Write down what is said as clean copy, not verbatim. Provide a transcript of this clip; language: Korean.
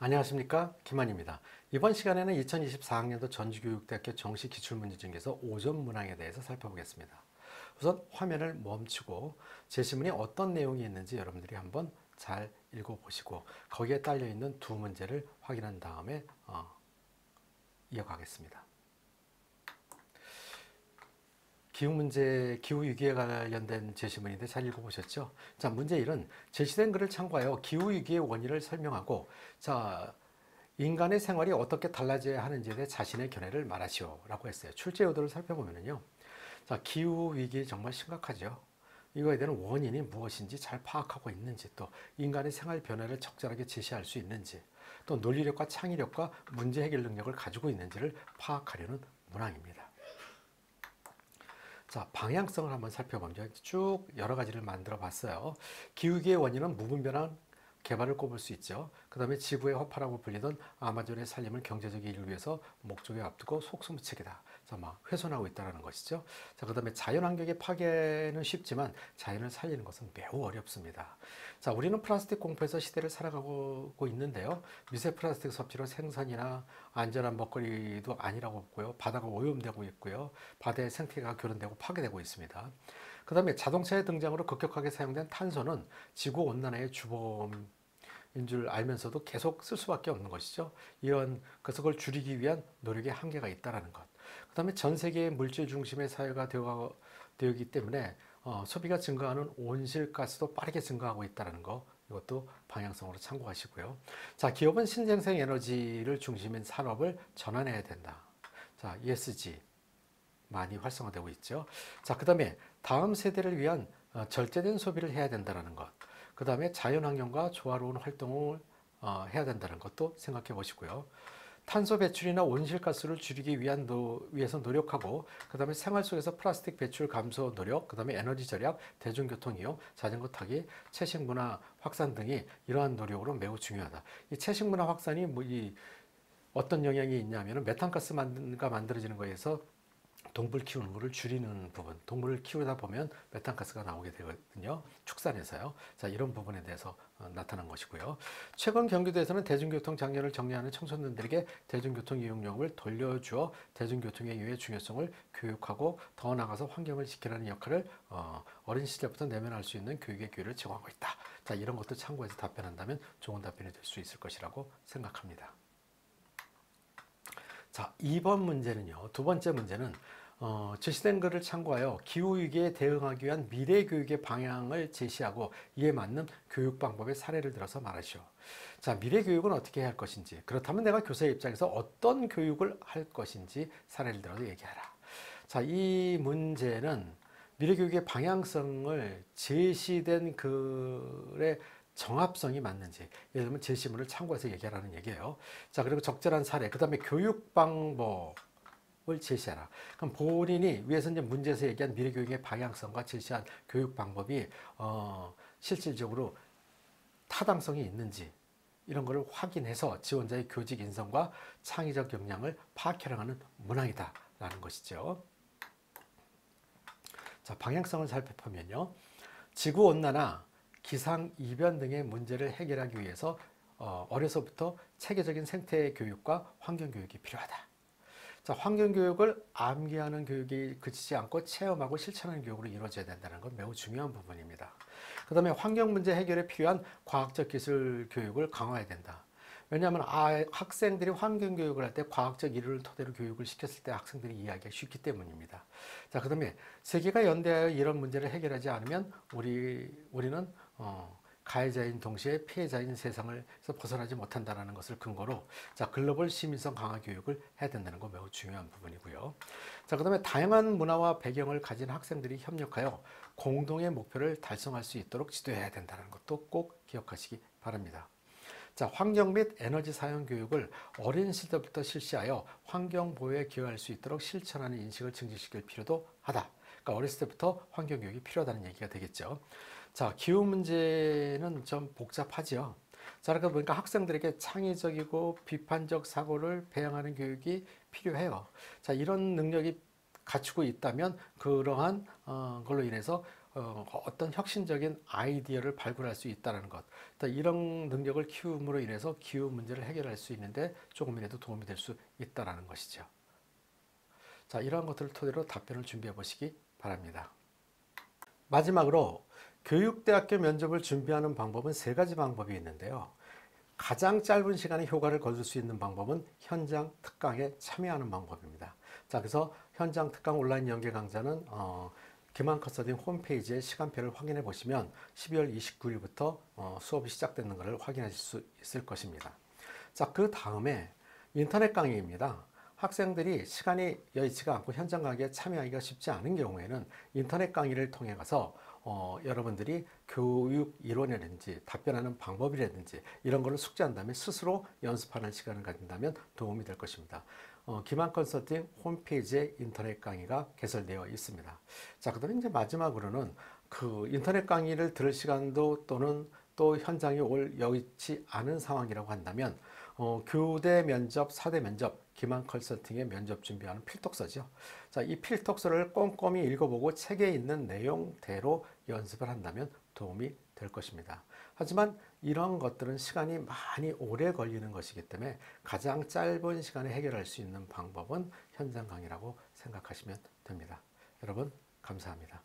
안녕하십니까, 김한입니다. 이번 시간에는 2024학년도 전주교육대학교 정시기출문제 중에서 5점 문항에 대해서 살펴보겠습니다. 우선 화면을 멈추고 제시문이 어떤 내용이 있는지 여러분들이 한번 잘 읽어보시고 거기에 딸려있는 두 문제를 확인한 다음에 이어가겠습니다. 기후위기에 관련된 제시문인데 잘 읽어보셨죠? 자, 문제 1은 제시된 글을 참고하여 기후위기의 원인을 설명하고, 자, 인간의 생활이 어떻게 달라져야 하는지에 대해 자신의 견해를 말하시오 라고 했어요. 출제 의도를 살펴보면요. 자, 기후위기 정말 심각하죠. 이거에 대한 원인이 무엇인지 잘 파악하고 있는지, 또 인간의 생활 변화를 적절하게 제시할 수 있는지, 또 논리력과 창의력과 문제 해결 능력을 가지고 있는지를 파악하려는 문항입니다. 자, 방향성을 한번 살펴보죠. 쭉 여러 가지를 만들어 봤어요. 기후위기의 원인은 무분별한 개발을 꼽을 수 있죠. 그 다음에 지구의 허파라고 불리던 아마존의 산림을 경제적 이익을 위해서 목적에 앞두고 속수무책이다. 자, 막 훼손하고 있다는 것이죠. 자, 그 다음에 자연환경의 파괴는 쉽지만 자연을 살리는 것은 매우 어렵습니다. 자, 우리는 플라스틱 공포에서 시대를 살아가고 있는데요. 미세 플라스틱 섭취로 생선이나 안전한 먹거리도 아니라고 보고요. 바다가 오염되고 있고요. 바다의 생태계가 교란되고 파괴되고 있습니다. 그 다음에 자동차의 등장으로 급격하게 사용된 탄소는 지구 온난화의 주범인 줄 알면서도 계속 쓸 수밖에 없는 것이죠. 이런 그걸 줄이기 위한 노력에 한계가 있다는 것. 그 다음에 전 세계의 물질 중심의 사회가 되기 때문에 소비가 증가하는 온실가스도 빠르게 증가하고 있다는 것. 이것도 방향성으로 참고하시고요. 자, 기업은 신재생 에너지를 중심인 산업을 전환해야 된다. 자, ESG 많이 활성화되고 있죠. 자, 그 다음에 다음 세대를 위한 절제된 소비를 해야 된다는 것. 그 다음에 자연환경과 조화로운 활동을 해야 된다는 것도 생각해 보시고요. 탄소 배출이나 온실가스를 줄이기 위해서 노력하고, 그 다음에 생활 속에서 플라스틱 배출 감소 노력, 그 다음에 에너지 절약, 대중교통 이용, 자전거 타기, 채식 문화 확산 등이 이러한 노력으로 매우 중요하다. 이 채식 문화 확산이 어떤 영향이 있냐면 메탄가스가 만들어지는 거에서 동물 키우는 것을 줄이는 부분, 동물을 키우다 보면 메탄가스가 나오게 되거든요. 축산에서요. 자, 이런 부분에 대해서 나타난 것이고요. 최근 경기도에서는 대중교통 장려를 정리하는 청소년들에게 대중교통 이용료를 돌려주어 대중교통의 유의 중요성을 교육하고 더 나아가서 환경을 지키라는 역할을 어린 시절부터 내면할 수 있는 교육의 기회를 제공하고 있다. 자, 이런 것도 참고해서 답변한다면 좋은 답변이 될 수 있을 것이라고 생각합니다. 자, 2번 문제는요. 두 번째 문제는 제시된 글을 참고하여 기후위기에 대응하기 위한 미래교육의 방향을 제시하고 이에 맞는 교육 방법의 사례를 들어서 말하시오. 자, 미래교육은 어떻게 해야 할 것인지, 그렇다면 내가 교사의 입장에서 어떤 교육을 할 것인지 사례를 들어서 얘기하라. 자, 이 문제는 미래교육의 방향성을 제시된 글의 정합성이 맞는지, 예를 들면 제시문을 참고해서 얘기하라는 얘기예요. 자, 그리고 적절한 사례, 그 다음에 교육 방법을 제시하라. 그럼 본인이 위에서 이제 문제에서 얘기한 미래교육의 방향성과 제시한 교육 방법이 실질적으로 타당성이 있는지 이런 것을 확인해서 지원자의 교직 인성과 창의적 역량을 파악해나가는 문항이다라는 것이죠. 자, 방향성을 살펴보면요. 지구온난화, 기상이변 등의 문제를 해결하기 위해서 어려서부터 체계적인 생태 교육과 환경 교육이 필요하다. 자, 환경 교육을 암기하는 교육이 그치지 않고 체험하고 실천하는 교육으로 이루어져야 된다는 건 매우 중요한 부분입니다. 그 다음에 환경 문제 해결에 필요한 과학적 기술 교육을 강화해야 된다. 왜냐하면 학생들이 환경 교육을 할 때 과학적 이론을 토대로 교육을 시켰을 때 학생들이 이해하기가 쉽기 때문입니다. 자, 그다음에 세계가 연대하여 이런 문제를 해결하지 않으면 우리는 가해자인 동시에 피해자인 세상에서 벗어나지 못한다는 것을 근거로, 자, 글로벌 시민성 강화 교육을 해야 된다는 거 매우 중요한 부분이고요. 자, 그다음에 다양한 문화와 배경을 가진 학생들이 협력하여 공동의 목표를 달성할 수 있도록 지도해야 된다는 것도 꼭 기억하시기 바랍니다. 자, 환경 및 에너지 사용 교육을 어린 시절부터 실시하여 환경 보호에 기여할 수 있도록 실천하는 인식을 증진시킬 필요도 하다. 그러니까 어렸을 때부터 환경 교육이 필요하다는 얘기가 되겠죠. 자, 기후 문제는 좀 복잡하지요. 자, 그러다 보니까 학생들에게 창의적이고 비판적 사고를 배양하는 교육이 필요해요. 자, 이런 능력이 갖추고 있다면 그러한 걸로 인해서 어떤 혁신적인 아이디어를 발굴할 수 있다는 것, 이런 능력을 키움으로 인해서 기후 문제를 해결할 수 있는데 조금이라도 도움이 될 수 있다는 것이죠. 자, 이러한 것들을 토대로 답변을 준비해 보시기 바랍니다. 마지막으로 교육대학교 면접을 준비하는 방법은 세 가지 방법이 있는데요. 가장 짧은 시간에 효과를 거둘 수 있는 방법은 현장 특강에 참여하는 방법입니다. 자, 그래서 현장 특강 온라인 연계 강좌는 김한 컨설팅 홈페이지의 시간표를 확인해 보시면 12월 29일부터 수업이 시작되는 것을 확인하실 수 있을 것입니다. 자, 그 다음에 인터넷 강의입니다. 학생들이 시간이 여의치가 않고 현장 강의에 참여하기가 쉽지 않은 경우에는 인터넷 강의를 통해 가서 여러분들이 교육 이론이라든지 답변하는 방법이라든지 이런 거를 숙지한 다음에 스스로 연습하는 시간을 가진다면 도움이 될 것입니다. 기만 컨설팅 홈페이지에 인터넷 강의가 개설되어 있습니다. 자, 그다음에 이제 마지막으로는 그 인터넷 강의를 들을 시간도 또는 또 현장에 올 여의치 않은 상황이라고 한다면 교대 면접, 사대 면접, 기만 컨설팅의 면접 준비하는 필독서죠. 자, 이 필독서를 꼼꼼히 읽어보고 책에 있는 내용대로 연습을 한다면 도움이 될 것입니다. 하지만 이런 것들은 시간이 많이 오래 걸리는 것이기 때문에 가장 짧은 시간에 해결할 수 있는 방법은 현장 강의라고 생각하시면 됩니다. 여러분, 감사합니다.